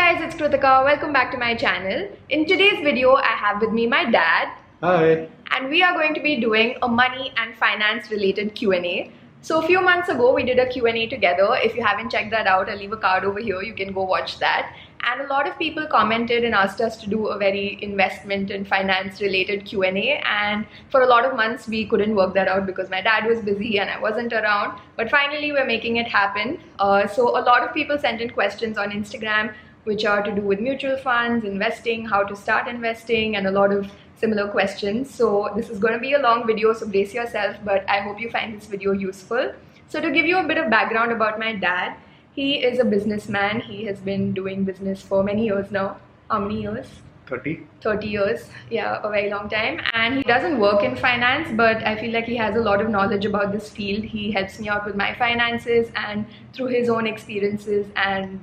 guys, it's Kritika. Welcome back to my channel. In today's video, I have with me my dad. Hi. And we are going to be doing a money and finance related Q&A. So a few months ago, we did a Q&A together. If you haven't checked that out, I'll leave a card over here. You can go watch that. And a lot of people commented and asked us to do a very investment and finance related Q&A. And for a lot of months, we couldn't work that out because my dad was busy and I wasn't around. But finally, we're making it happen. So a lot of people sent in questions on Instagram, which are to do with mutual funds, investing, how to start investing, and a lot of similar questions. So this is going to be a long video, so brace yourself, but I hope you find this video useful. So to give you a bit of background about my dad, he is a businessman. He has been doing business for many years now. How many years? 30 years. Yeah, a very long time. And he doesn't work in finance, but I feel like he has a lot of knowledge about this field. He helps me out with my finances, and through his own experiences and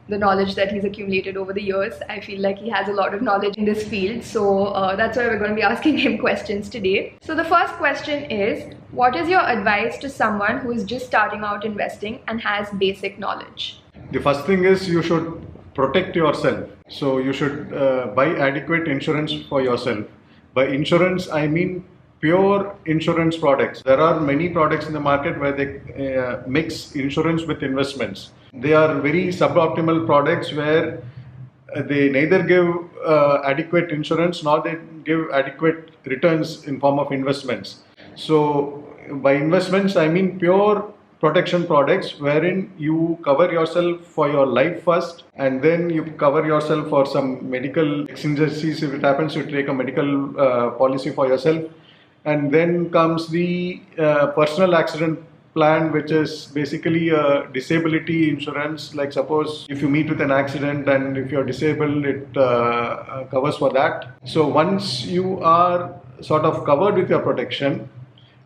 the knowledge that he's accumulated over the years, I feel like he has a lot of knowledge in this field. So that's why we're going to be asking him questions today. So the first question is, what is your advice to someone who is just starting out investing and has basic knowledge? The first thing is you should protect yourself. So you should buy adequate insurance for yourself. By insurance, I mean pure insurance products. There are many products in the market where they mix insurance with investments. They are very suboptimal products where they neither give adequate insurance nor they give adequate returns in form of investments. So by investments, I mean pure protection products wherein you cover yourself for your life first, and then you cover yourself for some medical exigencies. If it happens, you take a medical policy for yourself, and then comes the personal accident plan, which is basically a disability insurance. Like suppose if you meet with an accident and if you're disabled, it covers for that. So once you are sort of covered with your protection,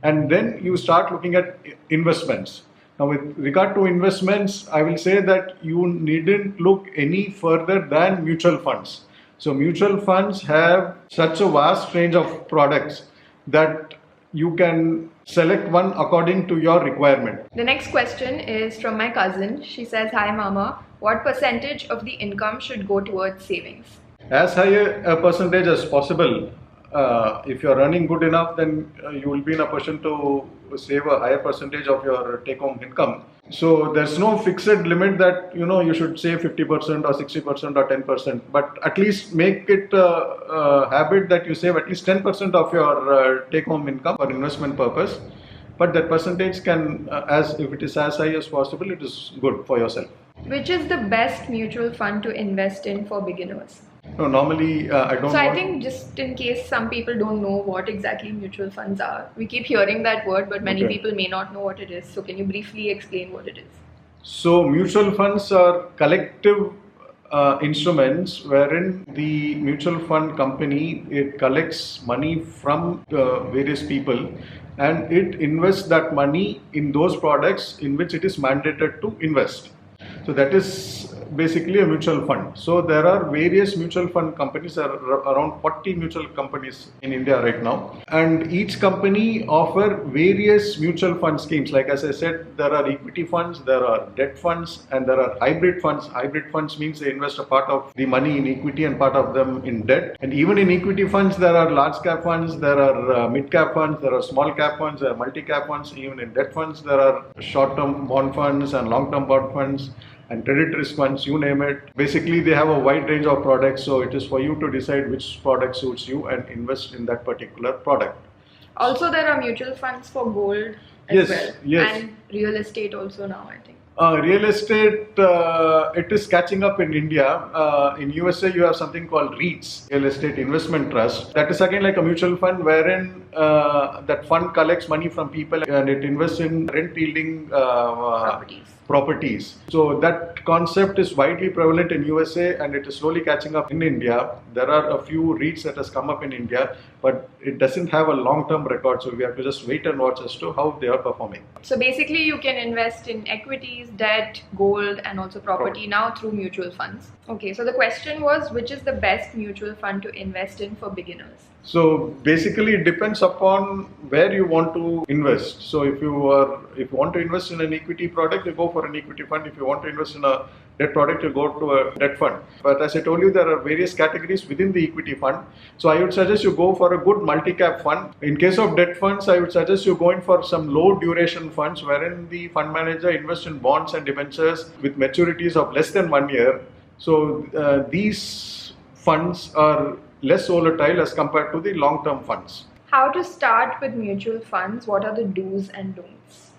and then you start looking at investments. Now with regard to investments, I will say that you needn't look any further than mutual funds. So mutual funds have such a vast range of products that you can select one according to your requirement. The next question is from my cousin. She says, "Hi Mama, what percentage of the income should go towards savings?" As high a percentage as possible. If you're earning good enough, then you will be in a position to save a higher percentage of your take-home income. So there's no fixed limit that you should save 50% or 60% or 10%, but at least make it a habit that you save at least 10% of your take-home income for investment purpose. But that percentage can, as if it is as high as possible, it is good for yourself. Which is the best mutual fund to invest in for beginners? No, normally I don't. So I think just in case some people don't know what exactly mutual funds are, we keep hearing that word, but many people may not know what it is. So can you briefly explain what it is? So mutual funds are collective instruments wherein the mutual fund company, it collects money from various people and it invests that money in those products in which it is mandated to invest. So that is basically a mutual fund. So there are various mutual fund companies. There are around 40 mutual companies in India right now, and each company offer various mutual fund schemes. Like as I said, there are equity funds, there are debt funds, and there are hybrid funds. Hybrid funds means they invest a part of the money in equity and part of them in debt. And even in equity funds, there are large cap funds, there are mid cap funds, there are small cap funds, there are multi cap funds. Even in debt funds, there are short term bond funds and long term bond funds and credit risk funds, you name it. Basically, they have a wide range of products, so it is for you to decide which product suits you and invest in that particular product. Also, there are mutual funds for gold as well. Yes. And real estate also now, I think. Real estate, it is catching up in India. In USA, you have something called REITs, Real Estate Investment Trust. That is again like a mutual fund wherein that fund collects money from people and it invests in rent-yielding properties. So that concept is widely prevalent in USA and it is slowly catching up in India. There are a few REITs that has come up in India, but it doesn't have a long-term record. So we have to just wait and watch as to how they are performing. So basically you can invest in equities, debt, gold, and also property now through mutual funds. Okay, so the question was, which is the best mutual fund to invest in for beginners? So basically it depends upon where you want to invest. So if you want to invest in an equity product, you go for an equity fund. If you want to invest in a debt product, you go to a debt fund. But as I told you, there are various categories within the equity fund. So I would suggest you go for a good multi-cap fund. In case of debt funds, I would suggest you go in for some low duration funds wherein the fund manager invests in bonds and debentures with maturities of less than 1 year. So these funds are less volatile as compared to the long-term funds. How to start with mutual funds? What are the do's and don'ts?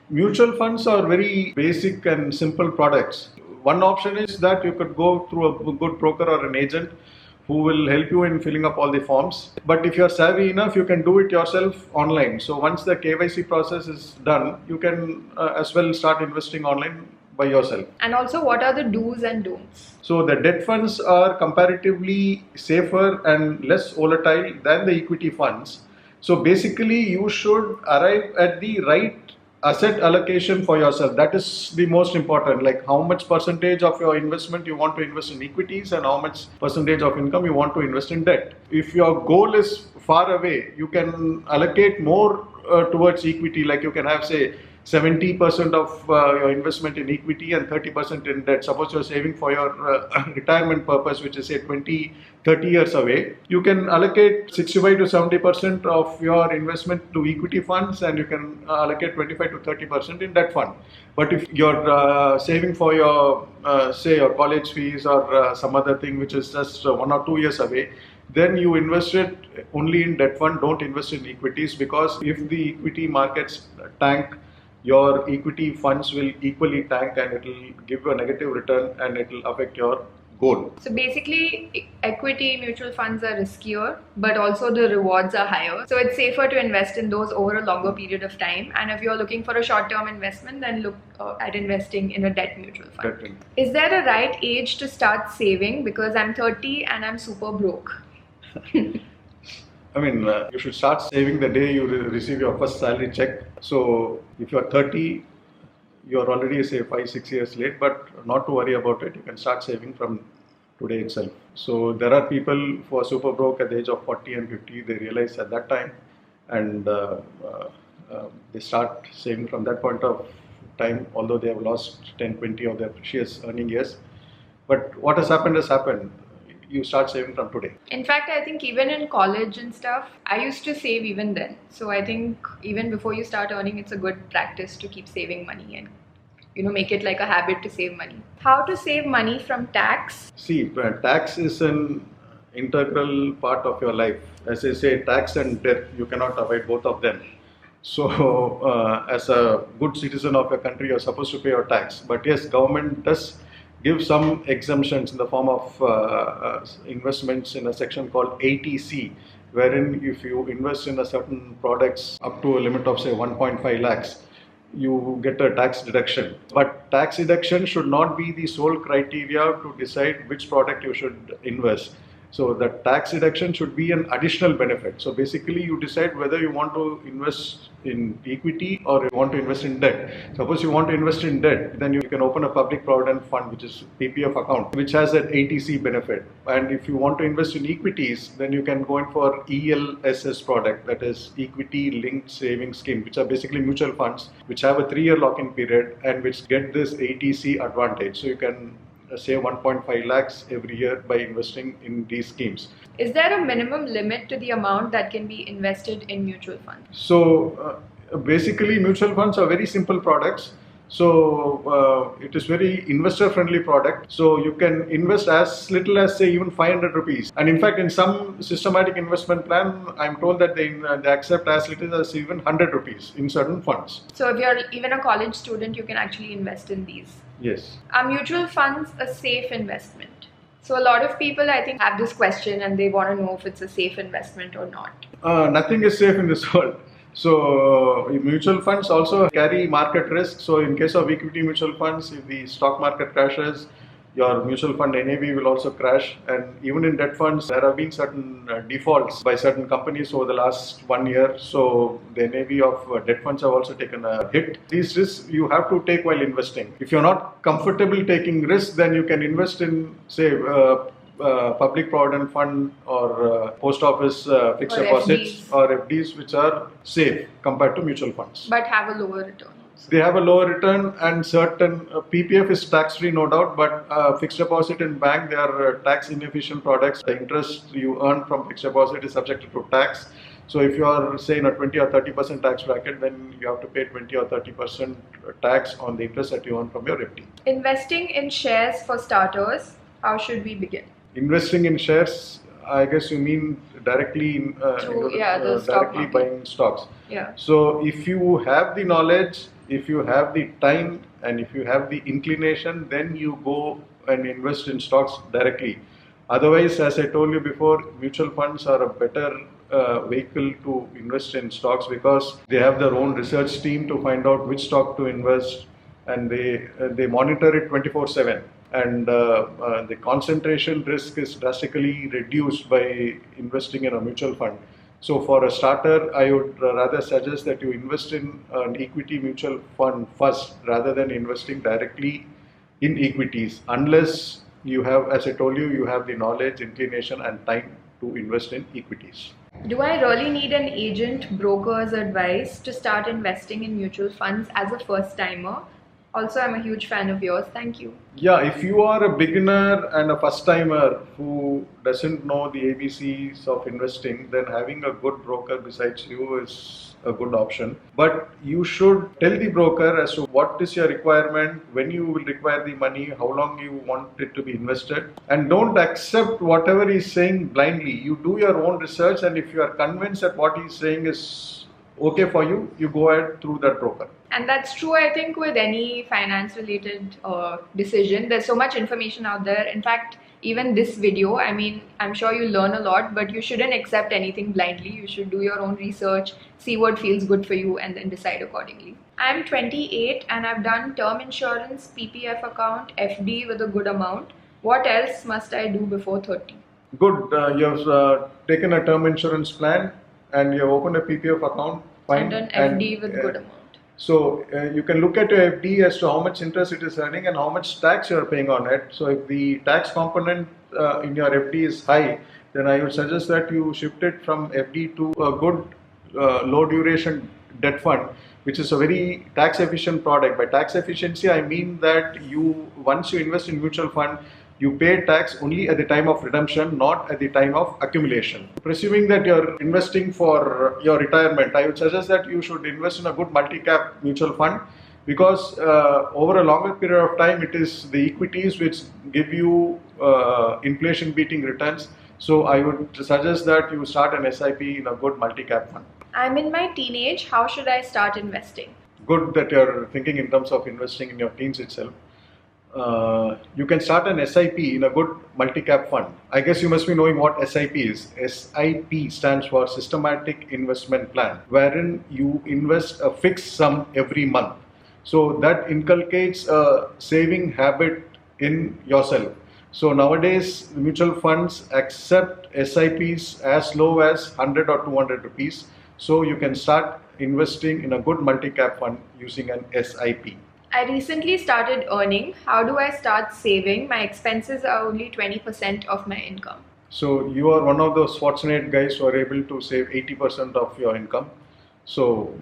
Mutual funds are very basic and simple products. One option is that you could go through a good broker or an agent who will help you in filling up all the forms. But if you are savvy enough, you can do it yourself online. So once the KYC process is done, you can as well start investing online by yourself. And also, what are the do's and don'ts? So the debt funds are comparatively safer and less volatile than the equity funds. So basically, you should arrive at the right asset allocation for yourself. That is the most important, like how much percentage of your investment you want to invest in equities and how much percentage of income you want to invest in debt. If your goal is far away, you can allocate more towards equity, like you can have, say, 70% of your investment in equity and 30% in debt. Suppose you're saving for your retirement purpose, which is say 20-30 years away. You can allocate 65 to 70% of your investment to equity funds and you can allocate 25 to 30% in debt fund. But if you're saving for your, say, your college fees or some other thing which is just 1 or 2 years away, then you invest it only in debt fund. Don't invest in equities, because if the equity markets tank, your equity funds will equally tank and it will give you a negative return and it will affect your goal. So basically, equity mutual funds are riskier, but also the rewards are higher. So it's safer to invest in those over a longer period of time. And if you're looking for a short-term investment, then look at investing in a debt mutual fund. Definitely. Is there a right age to start saving? Because I'm 30 and I'm super broke. I mean, you should start saving the day you receive your first salary check. So if you're 30, you're already, say, 5-6 years late, but not to worry about it. You can start saving from today itself. So there are people who are super broke at the age of 40 and 50. They realize at that time and they start saving from that point of time, although they have lost 10-20 of their precious earning years. But what has happened has happened. You start saving from today. In fact, I think even in college and stuff, I used to save even then. So I think even before you start earning, it's a good practice to keep saving money and, you know, make it like a habit to save money. How to save money from tax? See, tax is an integral part of your life. As I say, tax and death, you cannot avoid both of them. So as a good citizen of your country, you're supposed to pay your tax. But yes, government does give some exemptions in the form of investments in a section called ATC, wherein if you invest in a certain products up to a limit of say 1.5 lakhs, you get a tax deduction. But tax deduction should not be the sole criteria to decide which product you should invest. So the tax deduction should be an additional benefit. So basically you decide whether you want to invest in equity or you want to invest in debt. Suppose you want to invest in debt, then you can open a public provident fund, which is PPF account, which has an ATC benefit. And if you want to invest in equities, then you can go in for ELSS product, that is equity linked savings scheme, which are basically mutual funds, which have a 3-year lock-in period and which get this ATC advantage. So you can save 1.5 lakhs every year by investing in these schemes. Is there a minimum limit to the amount that can be invested in mutual funds? So basically mutual funds are very simple products. So it is very investor friendly product. So you can invest as little as say even 500 rupees. And in fact, in some systematic investment plan, I'm told that they accept as little as even 100 rupees in certain funds. So if you're even a college student, you can actually invest in these. Yes. Are mutual funds a safe investment? So a lot of people, I think, have this question and they want to know if it's a safe investment or not. Nothing is safe in this world. So mutual funds also carry market risk. So in case of equity mutual funds, if the stock market crashes, your mutual fund NAV will also crash. And even in debt funds, there have been certain defaults by certain companies over the last 1 year. So the NAV of debt funds have also taken a hit. These risks you have to take while investing. If you're not comfortable taking risk, then you can invest in, say, public provident fund or post office fixed Or deposits FDs. or FDs which are safe compared to mutual funds. But have a lower return also. They have a lower return, and certain PPF is tax free, no doubt, but fixed deposit in bank, they are tax inefficient products. The interest you earn from fixed deposit is subjected to tax. So if you are, say, in a 20 or 30% tax bracket, then you have to pay 20 or 30% tax on the interest that you earn from your FD. Investing in shares for starters, how should we begin? Investing in shares, I guess you mean directly in, the stock directly market. buying stocks. Yeah. So if you have the knowledge, if you have the time, and if you have the inclination, then you go and invest in stocks directly. Otherwise, as I told you before, mutual funds are a better vehicle to invest in stocks because they have their own research team to find out which stock to invest, and they monitor it 24/7. And the concentration risk is drastically reduced by investing in a mutual fund. So for a starter, I would rather suggest that you invest in an equity mutual fund first rather than investing directly in equities, unless you have, as I told you, you have the knowledge, inclination and time to invest in equities. Do I really need an agent, broker's advice to start investing in mutual funds as a first timer? Also, I'm a huge fan of yours. Thank you. Yeah, if you are a beginner and a first timer who doesn't know the ABCs of investing, then having a good broker besides you is a good option. But you should tell the broker as to what is your requirement, when you will require the money, how long you want it to be invested, and don't accept whatever he's saying blindly. You do your own research, and if you are convinced that what he's saying is okay for you, you go ahead through that broker. And that's true, I think, with any finance related decision. There's so much information out there. In fact, even this video, I mean, I'm sure you learn a lot, but you shouldn't accept anything blindly. You should do your own research, see what feels good for you, and then decide accordingly. I'm 28 and I've done term insurance, PPF account, FD with a good amount. What else must I do before 30? Good. You have taken a term insurance plan and you have opened a PPF account. Fine. And an FD with good amount. So you can look at your FD as to how much interest it is earning and how much tax you are paying on it. So if the tax component in your FD is high, then I would suggest that you shift it from FD to a good low duration debt fund, which is a very tax efficient product. By tax efficiency, I mean that once you invest in mutual fund, you pay tax only at the time of redemption, not at the time of accumulation. Presuming that you're investing for your retirement, I would suggest that you should invest in a good multi-cap mutual fund because over a longer period of time, it is the equities which give you inflation beating returns. So I would suggest that you start an SIP in a good multi-cap fund. I'm in my teenage. How should I start investing? Good that you're thinking in terms of investing in your teens itself. You can start an SIP in a good multi-cap fund. I guess you must be knowing what SIP is. SIP stands for Systematic Investment Plan, wherein you invest a fixed sum every month. So that inculcates a saving habit in yourself. So nowadays, mutual funds accept SIPs as low as 100 or 200 rupees. So you can start investing in a good multi-cap fund using an SIP. I recently started earning. How do I start saving? My expenses are only 20% of my income. So you are one of those fortunate guys who are able to save 80% of your income. So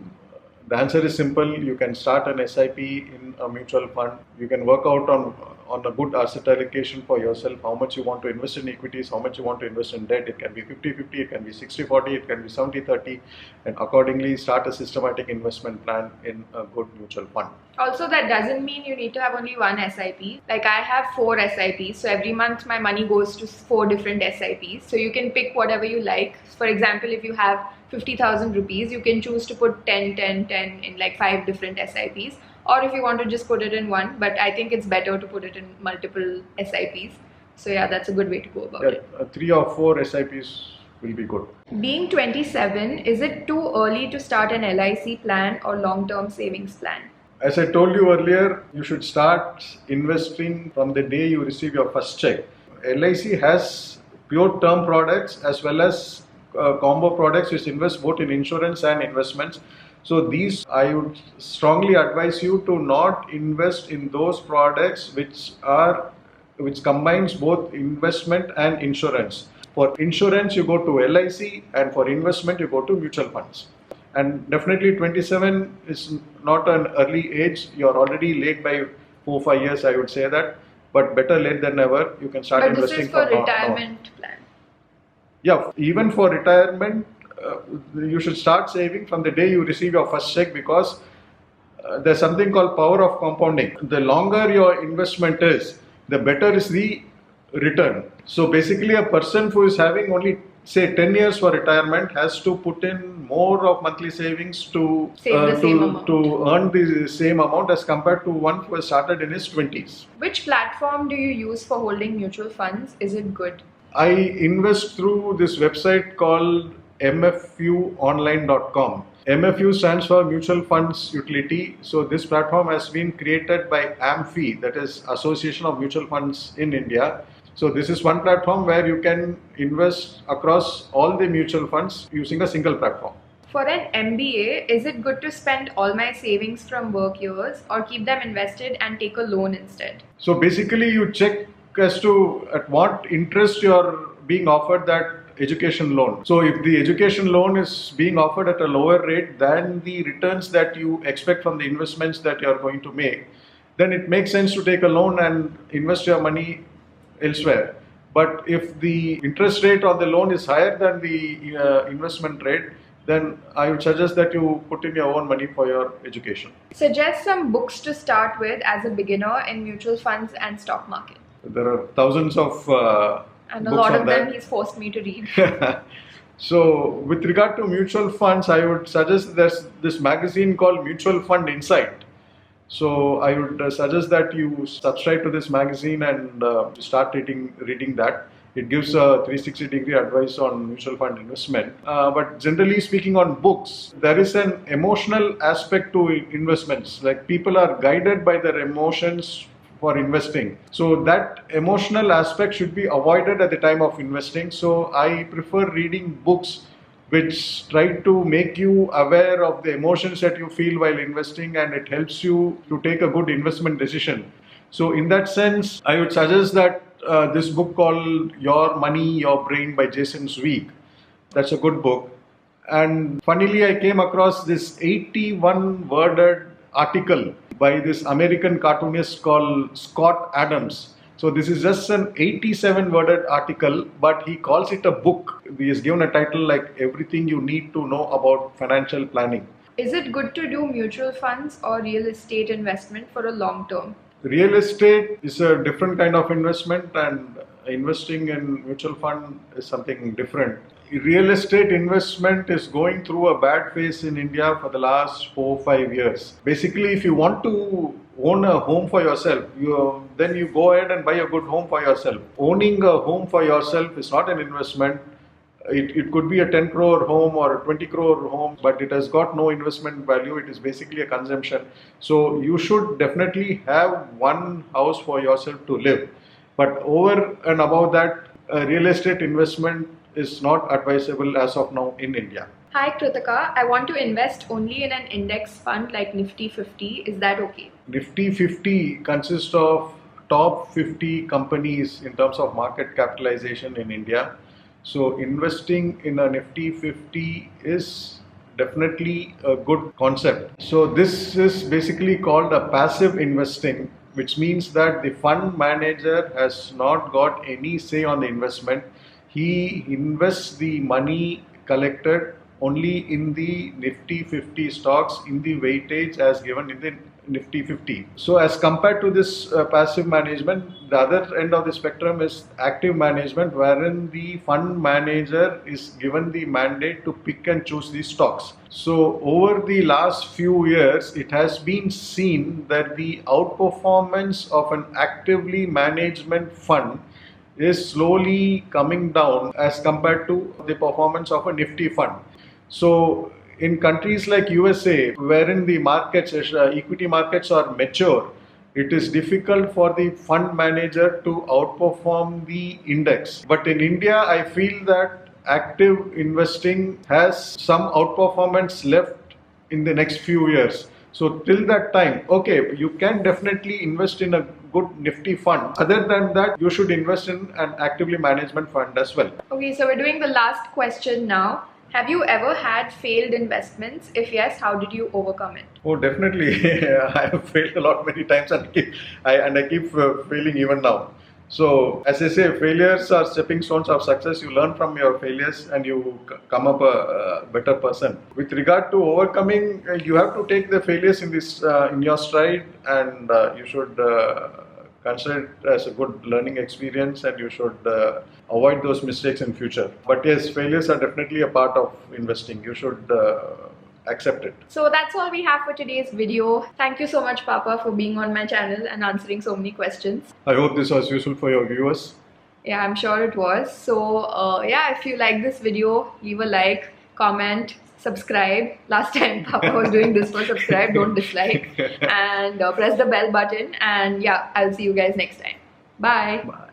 the answer is simple. You can start an SIP in a mutual fund. You can work out on a good asset allocation for yourself, how much you want to invest in equities, how much you want to invest in debt. It can be 50-50, it can be 60-40, it can be 70-30, and accordingly start a systematic investment plan in a good mutual fund. Also, that doesn't mean you need to have only one SIP. Like I have 4 SIPs, so every month my money goes to 4 different SIPs. So you can pick whatever you like. For example, if you have 50,000 rupees, you can choose to put 10, 10, 10 in like 5 different SIPs. Or if you want to just put it in one, but I think it's better to put it in multiple SIPs. So yeah, that's a good way to go about it. 3 or 4 SIPs will be good. Being 27, is it too early to start an LIC plan or long-term savings plan? As I told you earlier, you should start investing from the day you receive your first check. LIC has pure term products as well as combo products which invest both in insurance and investments. So these, I would strongly advise you to not invest in those products which are which combines both investment and insurance. For insurance, you go to LIC, and for investment, you go to mutual funds. And definitely 27 is not an early age. You're already late by 4 or 5 years, I would say that. But better late than never. You can start investing. But this is for from retirement plan. Yeah, even for retirement, you should start saving from the day you receive your first check, because there's something called power of compounding. The longer your investment is, the better is the return. So basically, a person who is having only say 10 years for retirement has to put in more of monthly savings to to earn the same amount as compared to one who has started in his 20s. Which platform do you use for holding mutual funds? Is it good? I invest through this website called mfuonline.com. MFU stands for Mutual Funds Utility. So this platform has been created by AMFI, that is Association of Mutual Funds in India. So this is one platform where you can invest across all the mutual funds using a single platform. For an MBA, is it good to spend all my savings from work years or keep them invested and take a loan instead? So basically you check as to at what interest you are being offered that education loan. So if the education loan is being offered at a lower rate than the returns that you expect from the investments that you are going to make, then it makes sense to take a loan and invest your money elsewhere. But if the interest rate on the loan is higher than the investment rate, then I would suggest that you put in your own money for your education. Suggest some books to start with as a beginner in mutual funds and stock market. There are thousands of and a lot of them he's forced me to read. So with regard to mutual funds, I would suggest there's this magazine called Mutual Fund Insight. So I would suggest that you subscribe to this magazine and start reading that. It gives a 360-degree advice on mutual fund investment. But generally speaking, on books, there is an emotional aspect to investments. Like people are guided by their emotions for investing. So that emotional aspect should be avoided at the time of investing. So I prefer reading books which try to make you aware of the emotions that you feel while investing, and it helps you to take a good investment decision. So in that sense, I would suggest that this book called Your Money, Your Brain by Jason Zweig. That's a good book. And funnily, I came across this 81-worded article by this American cartoonist called Scott Adams. So this is just an 87-worded article, but he calls it a book. He has given a title like Everything You Need to Know About Financial Planning. Is it good to do mutual funds or real estate investment for a long term? Real estate is a different kind of investment, and investing in mutual fund is something different. Real estate investment is going through a bad phase in India for the last 4 or 5 years. Basically, if you want to own a home for yourself, then you go ahead and buy a good home for yourself. Owning a home for yourself is not an investment. It could be a 10 crore home or a 20 crore home, but it has got no investment value. It is basically a consumption. So you should definitely have one house for yourself to live. But over and above that, real estate investment is not advisable as of now in India. Hi Kritika, I want to invest only in an index fund like Nifty 50. Is that okay? Nifty 50 consists of top 50 companies in terms of market capitalization in India. So investing in a Nifty 50 is definitely a good concept. So this is basically called a passive investing, which means that the fund manager has not got any say on the investment. He invests the money collected only in the Nifty 50 stocks in the weightage as given in the Nifty 50. So as compared to this passive management, the other end of the spectrum is active management, wherein the fund manager is given the mandate to pick and choose these stocks. So over the last few years, it has been seen that the outperformance of an actively management fund is slowly coming down as compared to the performance of a Nifty fund. So in countries like USA, wherein the markets, equity markets are mature, it is difficult for the fund manager to outperform the index. But in India, I feel that active investing has some outperformance left in the next few years. So till that time, okay, you can definitely invest in a good nifty fund. Other than that, you should invest in an actively management fund as well. Okay, so we're doing the last question now. Have you ever had failed investments? If yes, how did you overcome it? Oh, definitely. I have failed a lot many times, and I keep failing even now. So, as I say, failures are stepping stones of success. You learn from your failures and you come up a better person. With regard to overcoming, you have to take the failures in your stride, and you should consider it as a good learning experience, and you should avoid those mistakes in future. But yes, failures are definitely a part of investing. You should accept it. So that's all we have for today's video. Thank you so much, Papa, for being on my channel and answering so many questions. I hope this was useful for your viewers. Yeah, I'm sure it was. So yeah, if you like this video, leave a like, comment, subscribe. Last time Papa was doing this for subscribe, don't dislike, and press the bell button. And yeah, I'll see you guys next time. Bye. Bye.